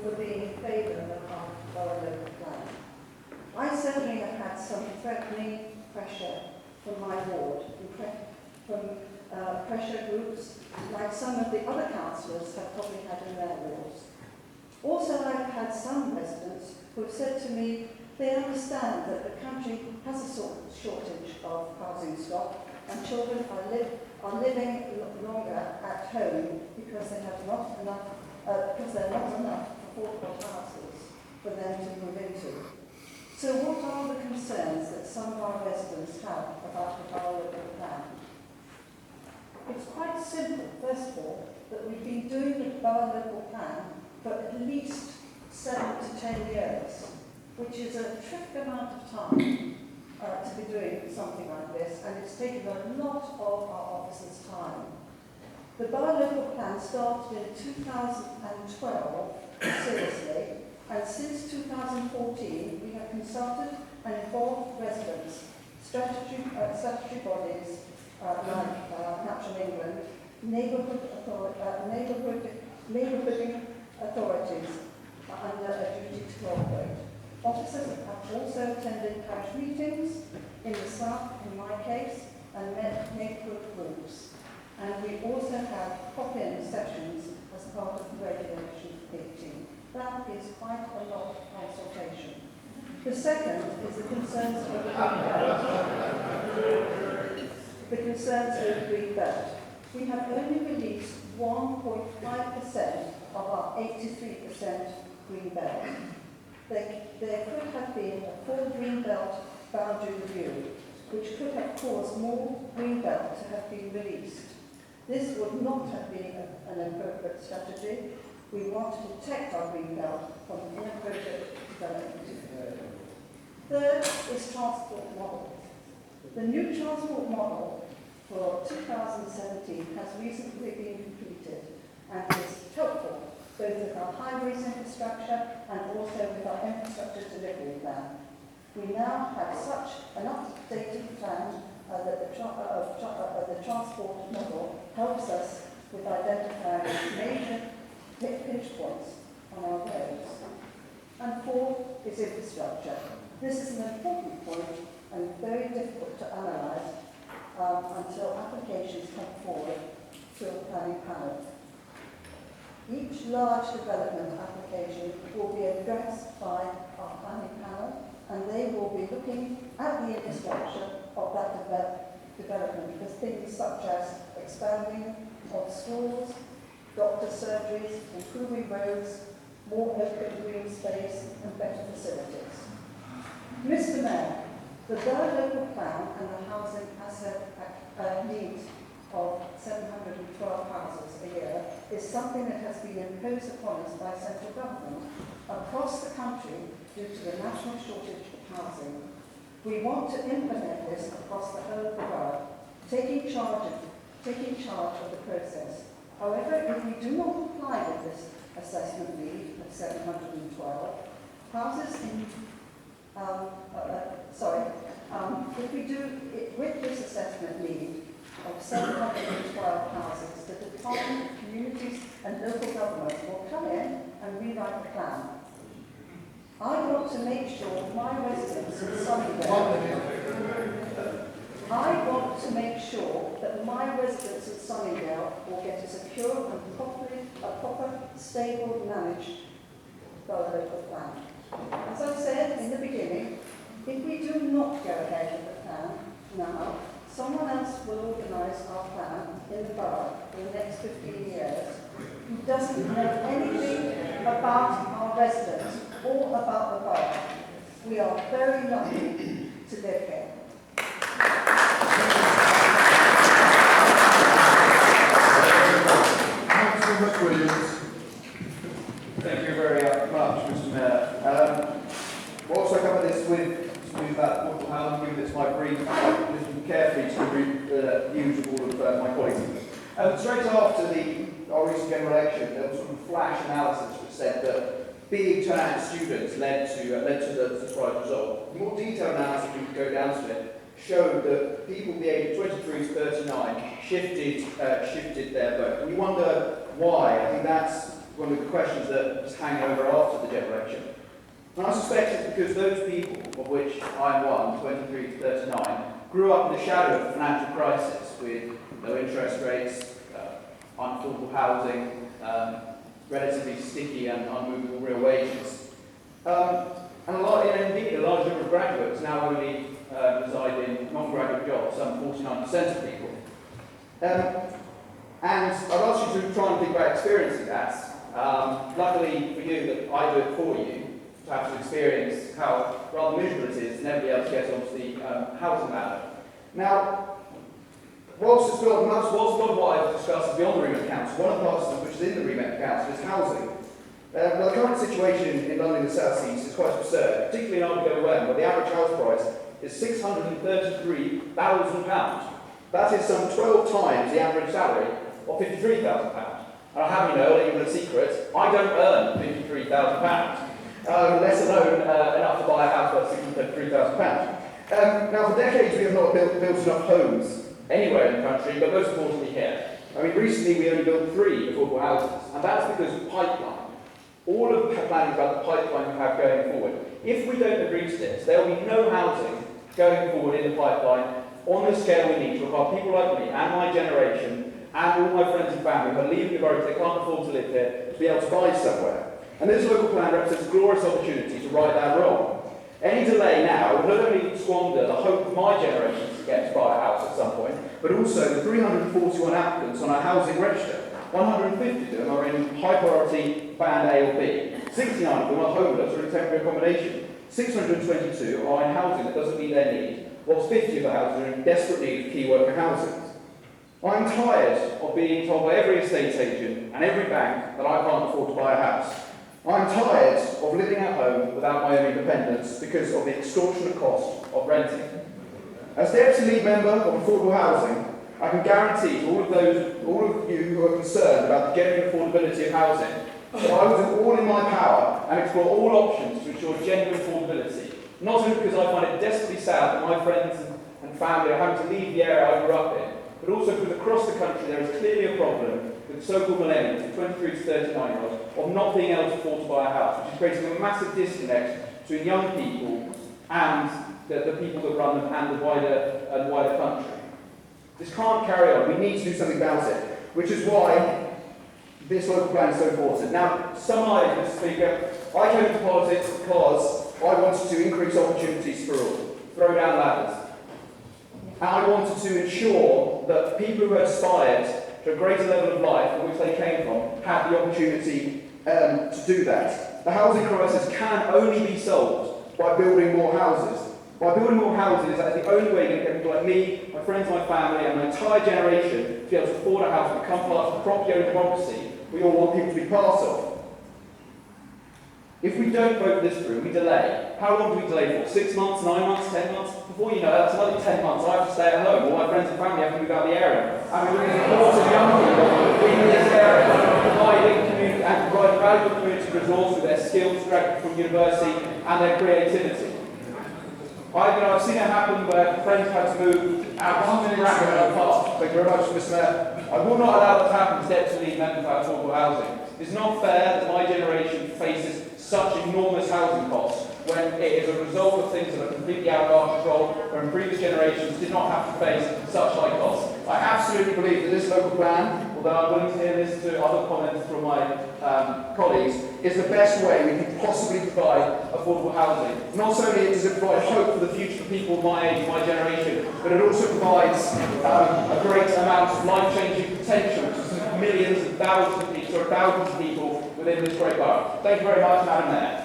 for being in favour of our local plan. I certainly have had some threatening pressure from my ward, from pressure groups, like some of the other councillors have probably had in their wards. Also, I've had some residents who have said to me they understand that the country has a shortage of housing stock and children are living longer at home because they have not enough, because there are not enough affordable houses for them to move into. So what are the concerns that some of our residents have about the borough local plan? It's quite simple, first of all, that we've been doing the borough local plan for at least 7 to 10 years, which is a terrific amount of time to be doing something like this, and it's taken a lot of our officers' time. The borough local plan started in 2012, seriously, and since 2014 we have consulted and involved residents, statutory bodies like Natural England, neighbourhood authorities under a duty to cooperate. Officers have also attended parish meetings in the south, in my case, and met neighbourhood groups. And we also have pop-in sessions as part of the regulation 18. That is quite a lot of consultation. The second is the concerns of the concerns of the green belt. We have only released 1.5% of our 83% green belt. There could have been a full green belt boundary review, which could have caused more green belt to have been released. This would not have been an appropriate strategy. We want to protect our green belt from inappropriate development. Third is transport model. The new transport model for 2017 has recently been completed and is helpful both with our highways infrastructure and also with our infrastructure delivery plan. We now have such an updated plan that the transport model helps us with identifying major pinch points on our roads. And fourth is infrastructure. This is an important point and very difficult to analyse until applications come forward to a planning panel. Each large development application will be addressed by our planning panel, and they will be looking at the infrastructure of that development for things such as expanding of schools, doctor surgeries, improving roads, more open green space and better facilities. Mr. Mayor, the borough local plan and the housing asset needs of 712 houses a year is something that has been imposed upon us by central government across the country due to the national shortage of housing. We want to implement this across the whole of the borough, taking charge of the process. However, if we do not comply with this assessment need of 712 houses if we do it with this assessment need of 712 houses, the Department of Communities and Local Government will come in and rewrite the plan. I want to make sure my residents in Sunnydale that my residents in Sunnydale will get a secure and proper, stable, managed local plan. As I said in the beginning, if we do not go ahead with the plan now, someone else will organise our plan in the borough for the next 15 years who doesn't know anything about our residents or about the borough. We are very lucky to live here. Thank you very much, Mr. Mayor. We'll also cover this with about how I'm giving this my brief, listening carefully to the views of all of my colleagues. Straight after our recent general election, there was sort of a flash analysis which said that big turnout of students led to the surprise result. The more detailed analysis we could go down to it showed that people the age of 23 to 39 shifted their vote. We wonder why. I think that's one of the questions that is hanging over after the general election. And I suspect it's because those people, of which I'm one, 23 to 39, grew up in the shadow of the financial crisis with low interest rates, unaffordable housing, relatively sticky and unmovable real wages. And indeed, a large number of graduates now only reside in non-graduate jobs, some 49% of people. And I'd ask you to try and think about experiencing that. Luckily for you that I do it for you, to have to experience how rather miserable it is to never be able to get onto the housing ladder. Now, whilst a lot of what I've discussed is beyond the remit of council, one of the parts of which is in the remit of council is housing. Well, the current situation in London and the South East is quite absurd, particularly in rbwm, where the average house price is £633,000. That is some 12 times the average salary of £53,000. And I have you know, I'll let you in a secret, I don't earn £53,000, let alone enough to buy a house worth £633,000. Now, for decades we have not built enough homes anywhere in the country, but most importantly here. I mean, recently we only built 3 affordable houses, and that's because of pipeline. All of the planning about the pipeline we have going forward. If we don't agree to this, there will be no housing going forward in the pipeline on the scale we need to require people like me and my generation and all my friends and family who are leaving the borough because they can't afford to live here to be able to buy somewhere. And this local plan represents a glorious opportunity to right that wrong. Any delay now will not only squander the hope of my generation to get to buy a house at some point, but also the 341 applicants on our housing register. 150 of them are in high priority band A or B. 69 of them are homeless or in temporary accommodation. 622 are in housing that doesn't meet their need, whilst 50 of the houses are in desperate need of key worker housing. I'm tired of being told by every estate agent and every bank that I can't afford to buy a house. I'm tired of living at home without my own independence because of the extortionate cost of renting. As Deputy Lead Member of Affordable Housing, I can guarantee to all of you who are concerned about the genuine affordability of housing, that I will do all in my power and explore all options to ensure genuine affordability. Not only because I find it desperately sad that my friends and family are having to leave the area I grew up in, but also because across the country there is clearly a problem with so-called millennials, 23 to 39-year-olds, of not being able to afford to buy a house, which is creating a massive disconnect between young people and the people that run them and the wider country. This can't carry on. We need to do something about it, which is why this local plan is so important. Now, to summarise, Mr. Speaker, I came into politics because I wanted to increase opportunities for all, throw down ladders. And I wanted to ensure that people who aspired to a greater level of life from which they came from had the opportunity to do that. The housing crisis can only be solved by building more houses. By building more houses, that's the only way you're going to get people like me, my friends, my family, and my entire generation to be able to afford a house and become part of the property owner democracy we all want people to be part of. If we don't vote this through, we delay. How long do we delay for? 6 months, 9 months, 10 months? Before you know it, that's another 10 months. I have to stay at home. All my friends and family have to move out of the area. And we're losing lots of young people in this area, providing community and providing valuable community resource with their skills directly from university and their creativity. I've seen it happen where friends had to move out of Bracknell Park. Thank you very much, Mr. Mayor. I will not allow that to happen to Deputy Lead Member for Affordable Housing. It's not fair that my generation faces such enormous housing costs when it is a result of things that are completely out of our control, when previous generations did not have to face such high costs. I absolutely believe that this local plan, although I'm willing to listen to other comments from my colleagues, is the best way we can possibly provide affordable housing. Not only does it provide hope for the future for people my age, my generation, but it also provides a great amount of life-changing potential to millions and thousands of people within this great borough. Thank you very much, Madam Mayor.